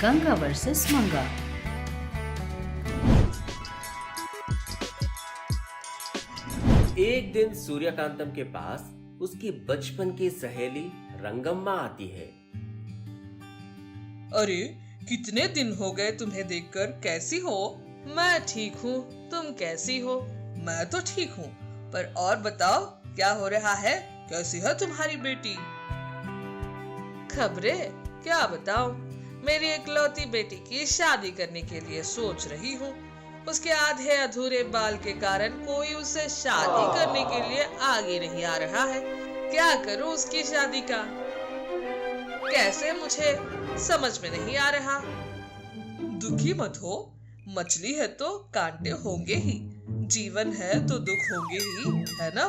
Ganga versus मंगा। एक दिन सूर्यकांतम के पास उसकी बचपन की सहेली रंगम्मा आती है। अरे कितने दिन हो गए तुम्हें देखकर, कैसी हो? मैं ठीक हूँ, तुम कैसी हो? मैं तो ठीक हूँ, पर और बताओ क्या हो रहा है? कैसी है तुम्हारी बेटी? खबरें क्या बताऊं, मेरी इकलौती बेटी की शादी करने के लिए सोच रही हूँ। उसके आधे अधूरे बाल के कारण कोई उसे शादी करने के लिए आगे नहीं आ रहा है। क्या करूं उसकी शादी का? कैसे, मुझे समझ में नहीं आ रहा। दुखी मत हो, मछली है तो कांटे होंगे ही, जीवन है तो दुख होंगे ही, है ना?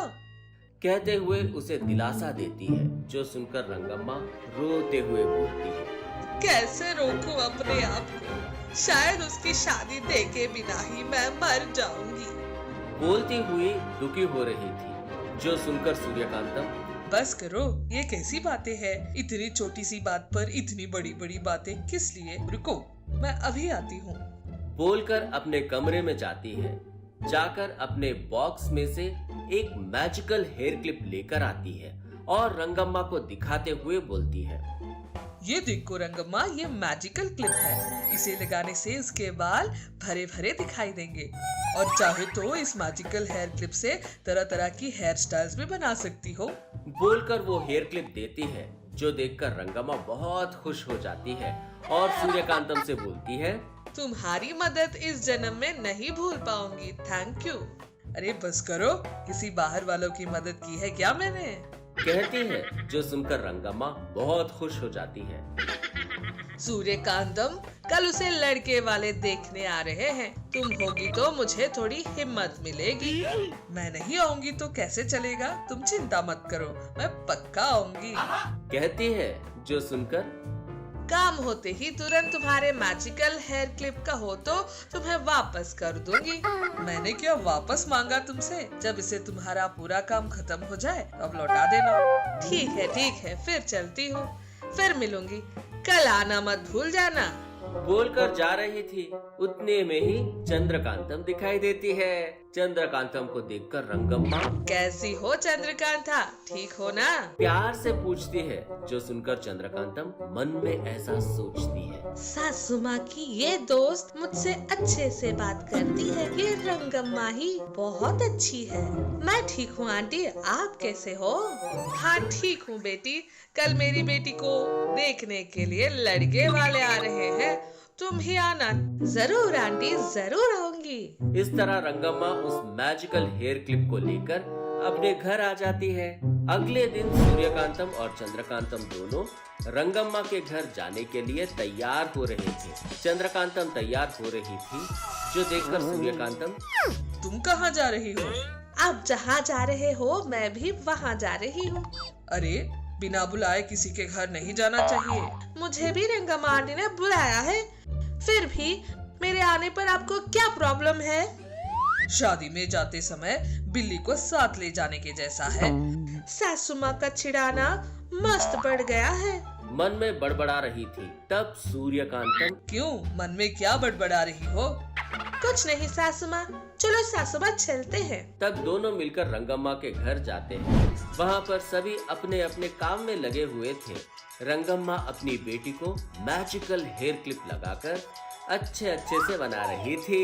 कहते हुए उसे दिलासा देती है, जो सुनकर रंगम्मा रोते हुए बोलती है, कैसे रोकूं अपने आप को? शायद उसकी शादी देखे बिना ही मैं मर जाऊंगी। बोलती हुई दुखी हो रही थी, जो सुनकर सूर्यकांतम, बस करो, ये कैसी बातें हैं? इतनी छोटी सी बात पर इतनी बड़ी बड़ी बातें किस लिए? रुको, मैं अभी आती हूँ। बोलकर अपने कमरे में जाती है। जाकर अपने बॉक्स में से एक मैजिकल हेयर क्लिप लेकर आती है और रंगम्मा को दिखाते हुए बोलती है, ये देखो रंगम्मा, ये मैजिकल क्लिप है। इसे लगाने से उसके बाल भरे भरे दिखाई देंगे और चाहे तो इस मैजिकल हेयर क्लिप से तरह तरह की हेयर स्टाइल्स भी बना सकती हो। बोलकर वो हेयर क्लिप देती है, जो देखकर रंगम्मा बहुत खुश हो जाती है और सूर्यकांतम से बोलती है, तुम्हारी मदद इस जन्म में नहीं भूल पाऊंगी, थैंक यू। अरे बस करो, किसी बाहर वालों की मदद की है क्या मैंने? कहती है, जो सुनकर रंगम्मा बहुत खुश हो जाती है। सूर्यकांतम, कल उसे लड़के वाले देखने आ रहे हैं। तुम होगी तो मुझे थोड़ी हिम्मत मिलेगी। मैं नहीं आऊंगी तो कैसे चलेगा? तुम चिंता मत करो, मैं पक्का आऊंगी। कहती है, जो सुनकर, काम होते ही तुरंत तुम्हारे मैजिकल हेयर क्लिप का हो तो तुम्हें वापस कर दूंगी। मैंने क्या वापस मांगा तुमसे? जब इसे तुम्हारा पूरा काम खत्म हो जाए तब लौटा देना। ठीक है, फिर चलती हूँ, फिर मिलूंगी। कल आना मत भूल जाना। बोलकर जा रही थी, उतने में ही चंद्रकांतम दिखाई देती है। चंद्रकांतम को देखकर रंगम्मा, कैसी हो चंद्रकांता, ठीक हो ना? प्यार से पूछती है, जो सुनकर चंद्रकांतम मन में ऐसा सोचती है, सासू माँ की ये दोस्त मुझसे अच्छे से बात करती है। ये रंगम्मा ही बहुत अच्छी है। मैं ठीक हूँ आंटी, आप कैसे हो? हाँ ठीक हूँ बेटी। कल मेरी बेटी को देखने के लिए लड़के वाले आ रहे हैं, तुम भी आना। जरूर आंटी, जरूर आऊंगी। इस तरह रंगम्मा उस मैजिकल हेयर क्लिप को लेकर अपने घर आ जाती है। अगले दिन सूर्यकांतम और चंद्रकांतम दोनों रंगम्मा के घर जाने के लिए तैयार हो रहे थे। चंद्रकांतम तैयार हो रही थी, जो देखकर सूर्यकांतम, तुम कहाँ जा रही हो? आप जहाँ जा रहे हो मैं भी वहाँ जा रही हूँ। अरे बिना बुलाए किसी के घर नहीं जाना चाहिए। मुझे भी रंगम्मा आंटी ने बुलाया है, फिर भी मेरे आने पर आपको क्या प्रॉब्लम है? शादी में जाते समय बिल्ली को साथ ले जाने के जैसा है। सासू माँ का चिढ़ाना मस्त बढ़ गया है। मन में बड़बड़ा रही थी। तब सूर्यकांतम, क्यों, मन में क्या बड़बड़ा रही हो? कुछ नहीं सासू माँ, चलो सासू माँ चलते हैं। तब दोनों मिलकर रंगम्मा के घर जाते हैं। वहाँ पर सभी अपने अपने काम में लगे हुए थे। रंगम्मा अपनी बेटी को मैजिकल हेयर क्लिप लगाकर अच्छे से बना रही थी।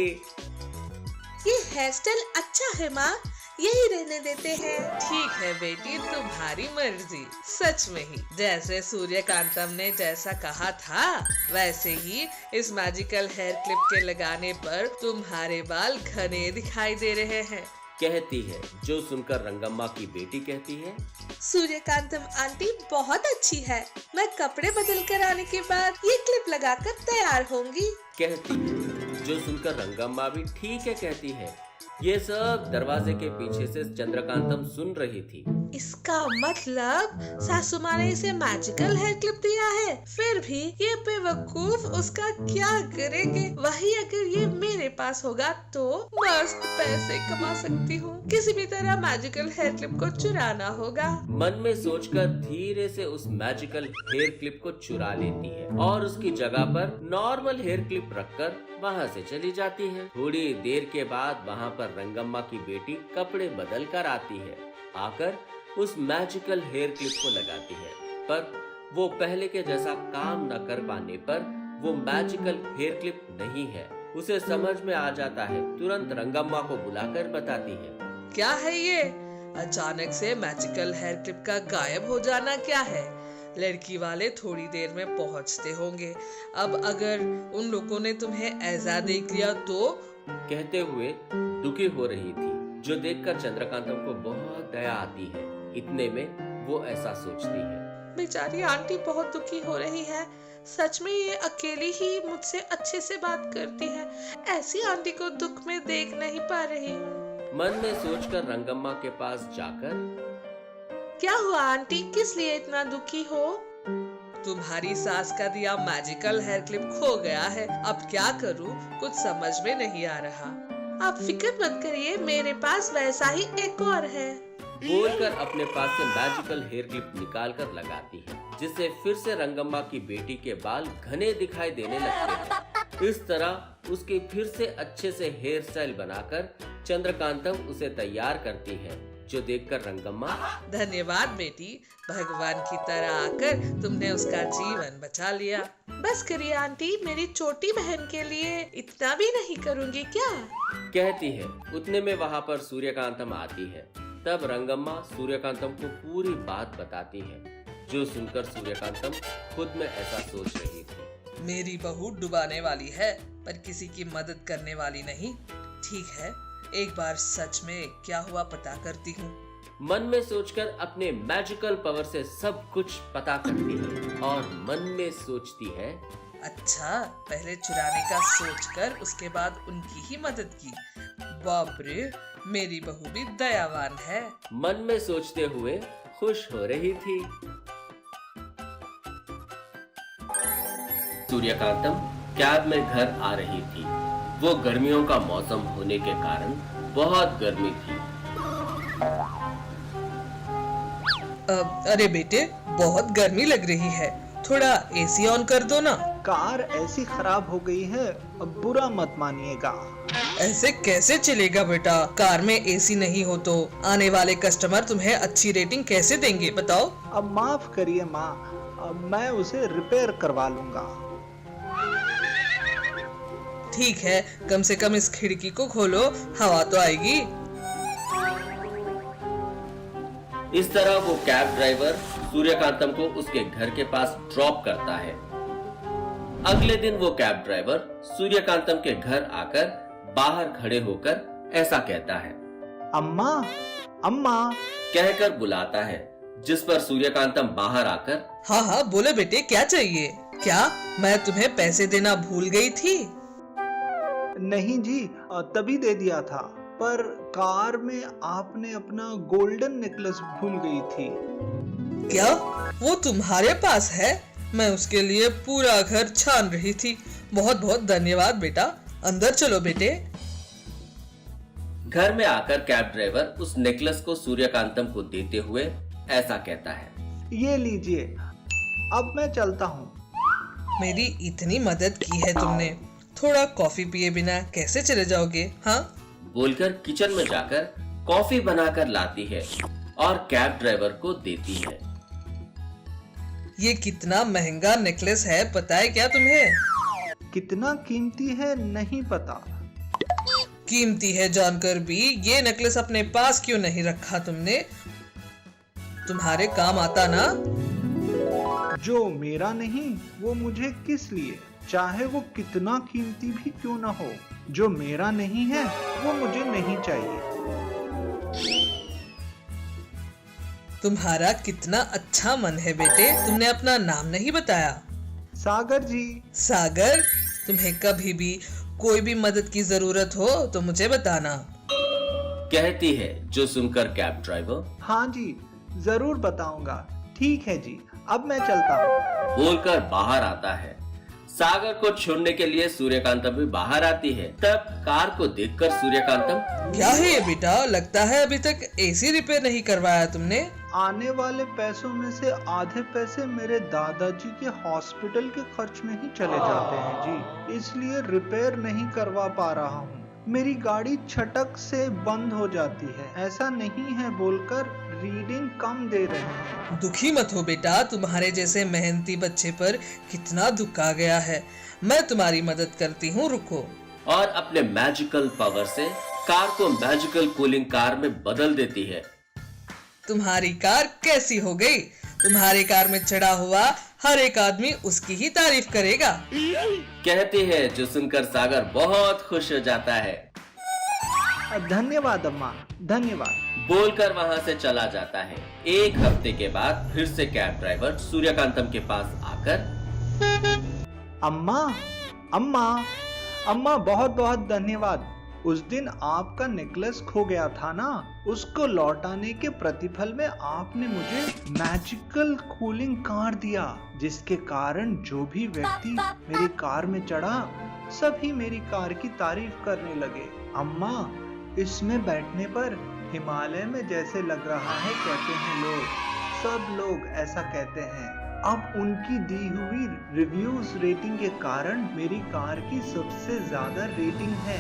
ये हेयर स्टाइल अच्छा है माँ, यही रहने देते हैं। ठीक है बेटी, तुम्हारी मर्जी। सच में ही जैसे सूर्यकांतम ने जैसा कहा था, वैसे ही इस मैजिकल हेयर क्लिप के लगाने पर तुम्हारे बाल घने दिखाई दे रहे हैं, कहती है, जो सुनकर रंगम्मा की बेटी कहती है, सूर्यकांतम आंटी बहुत अच्छी है। मैं कपड़े बदल कर आने के बाद ये क्लिप लगाकर तैयार होंगी। कहती है, जो सुनकर रंगम्मा भी ठीक है कहती है। ये सब दरवाजे के पीछे से चंद्रकांतम सुन रही थी। इसका मतलब सासू माँ ने इसे मैजिकल हेयर क्लिप दिया है। फिर भी ये बेवकूफ उसका क्या करेंगे। वही अगर ये मेरे पास होगा तो मस्त पैसे कमा सकती हूँ। किसी भी तरह मैजिकल हेयर क्लिप को चुराना होगा। मन में सोचकर धीरे से उस मैजिकल हेयर क्लिप को चुरा लेती है और उसकी जगह पर नॉर्मल हेयर क्लिप रखकर वहाँ से चली जाती है। थोड़ी देर के बाद वहाँ पर रंगम्मा की बेटी कपड़े बदल कर आती है। आकर उस मैजिकल हेयर क्लिप को लगाती है, पर वो पहले के जैसा काम न कर पाने पर वो मैजिकल हेयर क्लिप नहीं है। उसे समझ में आ जाता है, तुरंत रंगम्मा को बुलाकर बताती है। क्या है ये? अचानक से मैजिकल हेयर क्लिप का गायब हो जाना क्या है? लड़की वाले थोड़ी देर में पहुंचते होंगे। अब अगर उन लोगों ने तुम्हें ऐसा देख लिया तो? कहते हुए दुखी हो रही थी, जो देखकर चंद्रकांतम को बहुत दया आती है। इतने में वो ऐसा सोचती है, बेचारी आंटी बहुत दुखी हो रही है। सच में ये अकेली ही मुझसे अच्छे से बात करती है। ऐसी आंटी को दुख में देख नहीं पा रही हूँ। मन में सोचकर रंगम्मा के पास जाकर, क्या हुआ आंटी, किस लिए इतना दुखी हो? तुम्हारी सास का दिया मैजिकल हेयर क्लिप खो गया है। अब क्या करूँ, कुछ समझ में नहीं आ रहा। आप फिक्र मत करिए, मेरे पास वैसा ही एक और है। बोलकर अपने पास से मैजिकल हेयर क्लिप निकाल कर लगाती है, जिससे फिर से रंगम्मा की बेटी के बाल घने दिखाई देने लगते हैं। इस तरह उसकी फिर से अच्छे से हेयर स्टाइल बनाकर चंद्रकांतम उसे तैयार करती है, जो देखकर रंगम्मा, धन्यवाद बेटी, भगवान की तरह आकर तुमने उसका जीवन बचा लिया। बस करिए आंटी, मेरी छोटी बहन के लिए इतना भी नहीं करूँगी क्या? कहती है। उतने में वहाँ पर सूर्यकांतम आती है। तब रंगम्मा सूर्यकांतम को पूरी बात बताती है, जो सुनकर सूर्यकांतम खुद में ऐसा सोच रही थी। मेरी बहू डुबाने वाली है, पर किसी की मदद करने वाली नहीं। ठीक है, एक बार सच में क्या हुआ पता करती हूँ। मन में सोचकर अपने मैजिकल पावर से सब कुछ पता करती है और मन में सोचती है, अच्छा, पहले चुराने का सोचकर उसके बाद उनकी ही मदद की। बाप रे, मेरी बहू भी दयावान है। मन में सोचते हुए खुश हो रही थी। सूर्यकांतम कैब में घर आ रही थी। वो गर्मियों का मौसम होने के कारण बहुत गर्मी थी। अरे बेटे, बहुत गर्मी लग रही है, थोड़ा एसी ऑन कर दो ना। कार ऐसी खराब हो गई है, अब बुरा मत मानिएगा। ऐसे कैसे चलेगा बेटा, कार में एसी नहीं हो तो आने वाले कस्टमर तुम्हें अच्छी रेटिंग कैसे देंगे बताओ? अब माफ करिए माँ, अब मैं उसे रिपेयर करवा लूंगा। ठीक है, कम से कम इस खिड़की को खोलो, हवा तो आएगी। इस तरह वो कैब ड्राइवर सूर्यकांतम को उसके घर के पास ड्रॉप करता है। अगले दिन वो कैब ड्राइवर सूर्यकांतम के घर आकर बाहर खड़े होकर ऐसा कहता है, अम्मा, अम्मा, कहकर बुलाता है, जिस पर सूर्यकांतम बाहर आकर, हाँ हाँ बोलो बेटे, क्या चाहिए? क्या मैं तुम्हें पैसे देना भूल गई थी? नहीं जी, तभी दे दिया था, पर कार में आपने अपना गोल्डन नेकलेस भूल गई थी। क्या वो तुम्हारे पास है? मैं उसके लिए पूरा घर छान रही थी। बहुत बहुत धन्यवाद बेटा, अंदर चलो बेटे। घर में आकर कैब ड्राइवर उस नेकलेस को सूर्यकांतम को देते हुए ऐसा कहता है, ये लीजिए, अब मैं चलता हूँ। मेरी इतनी मदद की है तुमने, थोड़ा कॉफी पिए बिना कैसे चले जाओगे? हाँ, बोलकर किचन में जाकर कॉफी बनाकर लाती है और कैब ड्राइवर को देती है। ये कितना महंगा नेकलेस है पता है क्या तुम्हें? कितना कीमती है नहीं पता। कीमती है जानकर भी ये नेकलेस अपने पास क्यों नहीं रखा तुमने? तुम्हारे काम आता ना। जो मेरा नहीं वो मुझे किस लिए, चाहे वो कितना कीमती भी क्यों ना हो। जो मेरा नहीं है वो मुझे नहीं चाहिए। तुम्हारा कितना अच्छा मन है बेटे, तुमने अपना नाम नहीं बताया। सागर जी। सागर, तुम्हें कभी भी कोई भी मदद की जरूरत हो तो मुझे बताना, कहती है, जो सुनकर कैब ड्राइवर, हाँ जी, जरूर बताऊंगा। ठीक है जी, अब मैं चलता हूँ। बोलकर बाहर आता है। सागर को छोड़ने के लिए सूर्यकांतम भी बाहर आती है। तब कार को देखकर सूर्यकांतम, क्या है ये बेटा, लगता है अभी तक एसी रिपेयर नहीं करवाया तुमने। आने वाले पैसों में से आधे पैसे मेरे दादाजी के हॉस्पिटल के खर्च में ही चले जाते हैं जी, इसलिए रिपेयर नहीं करवा पा रहा हूँ। मेरी गाड़ी छटक से बंद हो जाती है, ऐसा नहीं है बोलकर रीडिंग कम दे रहे हैं। दुखी मत हो बेटा, तुम्हारे जैसे मेहनती बच्चे पर कितना दुख आ गया है। मैं तुम्हारी मदद करती हूँ, रुको। और अपने मैजिकल पावर से कार को मैजिकल कूलिंग कार में बदल देती है। तुम्हारी कार कैसी हो गई? तुम्हारी कार में चढ़ा हुआ हर एक आदमी उसकी ही तारीफ करेगा, कहती है, जो सुनकर सागर बहुत खुश हो जाता है। धन्यवाद अम्मा, धन्यवाद बोलकर वहां से चला जाता है। एक हफ्ते के बाद फिर से कैब ड्राइवर सूर्यकांतम के पास आकर, अम्मा अम्मा अम्मा, बहुत बहुत धन्यवाद। उस दिन आपका नेकलेस खो गया था ना, उसको लौटाने के प्रतिफल में आपने मुझे मैजिकल कूलिंग कार दिया, जिसके कारण जो भी व्यक्ति मेरी कार में चढ़ा सभी मेरी कार की तारीफ करने लगे। अम्मा, इसमें बैठने पर हिमालय में जैसे लग रहा है, कहते हैं लोग, सब लोग ऐसा कहते हैं। अब उनकी दी हुई रिव्यूज रेटिंग के कारण मेरी कार की सबसे ज्यादा रेटिंग है।